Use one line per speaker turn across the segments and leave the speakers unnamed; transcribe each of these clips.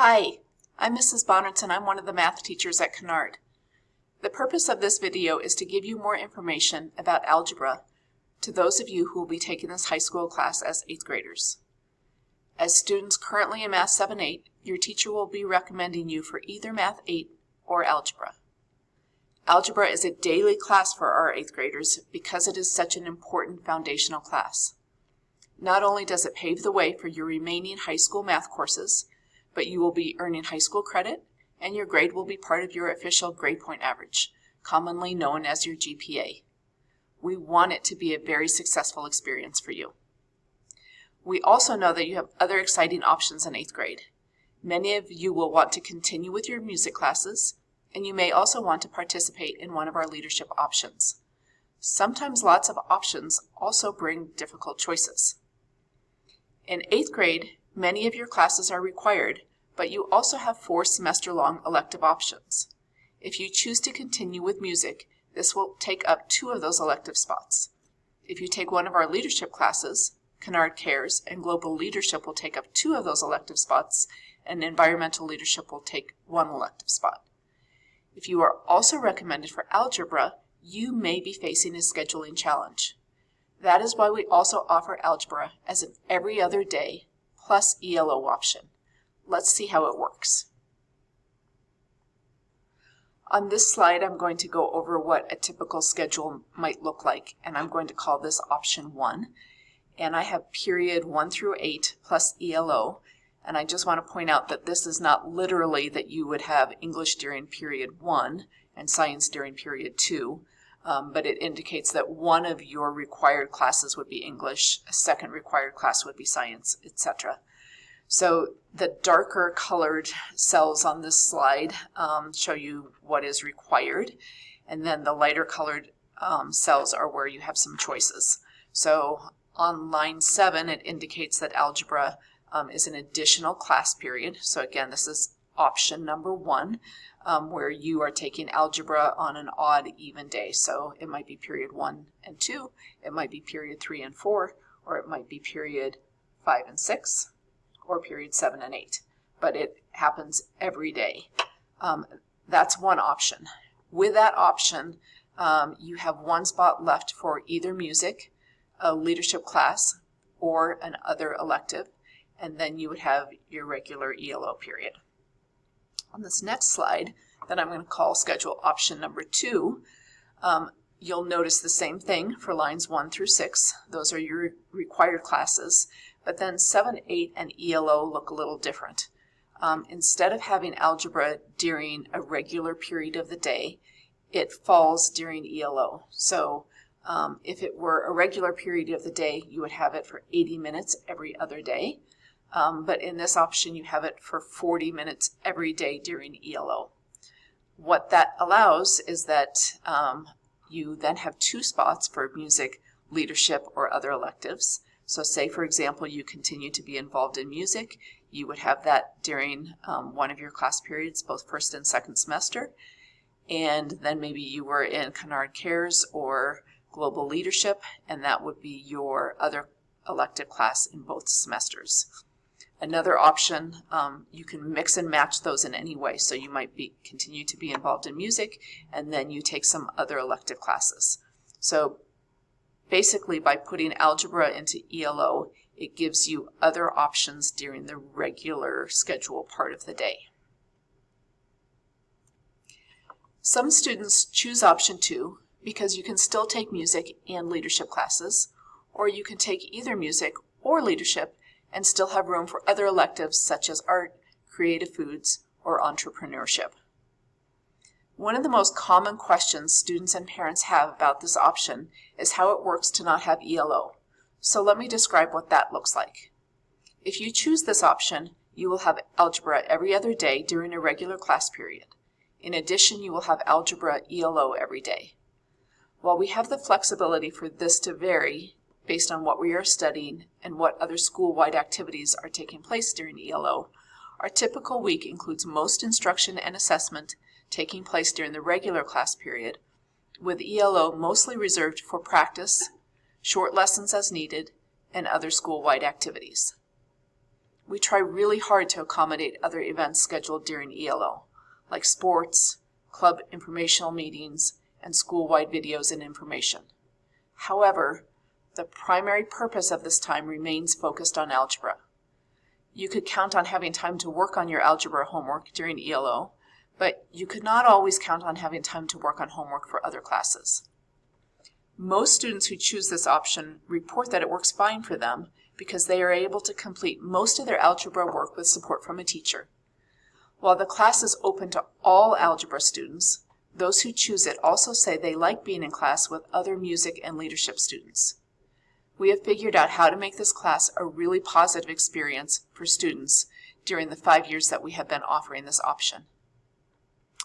Hi, I'm Mrs. Bonnerts and I'm one of the math teachers at Kennard. The purpose of this video is to give you more information about algebra to those of you who will be taking this high school class as 8th graders. As students currently in Math 7-8, your teacher will be recommending you for either Math 8 or Algebra. Algebra is a daily class for our 8th graders because it is such an important foundational class. Not only does it pave the way for your remaining high school math courses, but you will be earning high school credit, and your grade will be part of your official grade point average, commonly known as your GPA. We want it to be a very successful experience for you. We also know that you have other exciting options in 8th grade. Many of you will want to continue with your music classes, and you may also want to participate in one of our leadership options. Sometimes lots of options also bring difficult choices. In 8th grade, many of your classes are required, but you also have 4 semester-long elective options. If you choose to continue with music, this will take up 2 of those elective spots. If you take one of our leadership classes, Kennard Cares and Global Leadership will take up 2 of those elective spots, and Environmental Leadership will take 1 elective spot. If you are also recommended for algebra, you may be facing a scheduling challenge. That is why we also offer algebra as an every other day plus ELO option. Let's see how it works. On this slide, I'm going to go over what a typical schedule might look like, and I'm going to call this option 1. And I have period 1 through 8 plus ELO, and I just want to point out that this is not literally that you would have English during period 1 and science during period 2, but it indicates that one of your required classes would be English, a second required class would be science, etc. So the darker colored cells on this slide show you what is required, and then the lighter colored cells are where you have some choices. So on line 7, it indicates that algebra is an additional class period. So again, this is option number 1, where you are taking algebra on an odd even day. So it might be period 1 and 2, it might be period 3 and 4, or it might be period 5 and 6. Or period 7 and 8, but it happens every day. That's one option. With that option, you have 1 spot left for either music, a leadership class, or an other elective, and then you would have your regular ELO period. On this next slide, that I'm going to call schedule option number 2, you'll notice the same thing for lines 1 through 6. Those are your required classes. But then 7, 8, and ELO look a little different. Instead of having algebra during a regular period of the day, it falls during ELO. So if it were a regular period of the day, you would have it for 80 minutes every other day. But in this option, you have it for 40 minutes every day during ELO. What that allows is that you then have 2 spots for music, leadership, or other electives. So say, for example, you continue to be involved in music, you would have that during one of your class periods, both first and second semester. And then maybe you were in Kennard Cares or Global Leadership, and that would be your other elective class in both semesters. Another option, you can mix and match those in any way. So you might continue to be involved in music, and then you take some other elective classes. So basically, by putting algebra into ELO, it gives you other options during the regular schedule part of the day. Some students choose option 2 because you can still take music and leadership classes, or you can take either music or leadership and still have room for other electives such as art, creative foods, or entrepreneurship. One of the most common questions students and parents have about this option is how it works to not have ELO. So let me describe what that looks like. If you choose this option, you will have algebra every other day during a regular class period. In addition, you will have algebra ELO every day. While we have the flexibility for this to vary based on what we are studying and what other school-wide activities are taking place during ELO, our typical week includes most instruction and assessment taking place during the regular class period, with ELO mostly reserved for practice, short lessons as needed, and other school-wide activities. we try really hard to accommodate other events scheduled during ELO, like sports, club informational meetings, and school-wide videos and information. However, the primary purpose of this time remains focused on algebra. You could count on having time to work on your algebra homework during ELO, but you could not always count on having time to work on homework for other classes. Most students who choose this option report that it works fine for them because they are able to complete most of their algebra work with support from a teacher. While the class is open to all algebra students, those who choose it also say they like being in class with other music and leadership students. We have figured out how to make this class a really positive experience for students during the 5 years that we have been offering this option.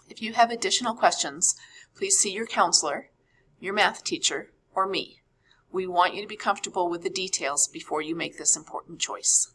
If you have additional questions, please see your counselor, your math teacher, or me. We want you to be comfortable with the details before you make this important choice.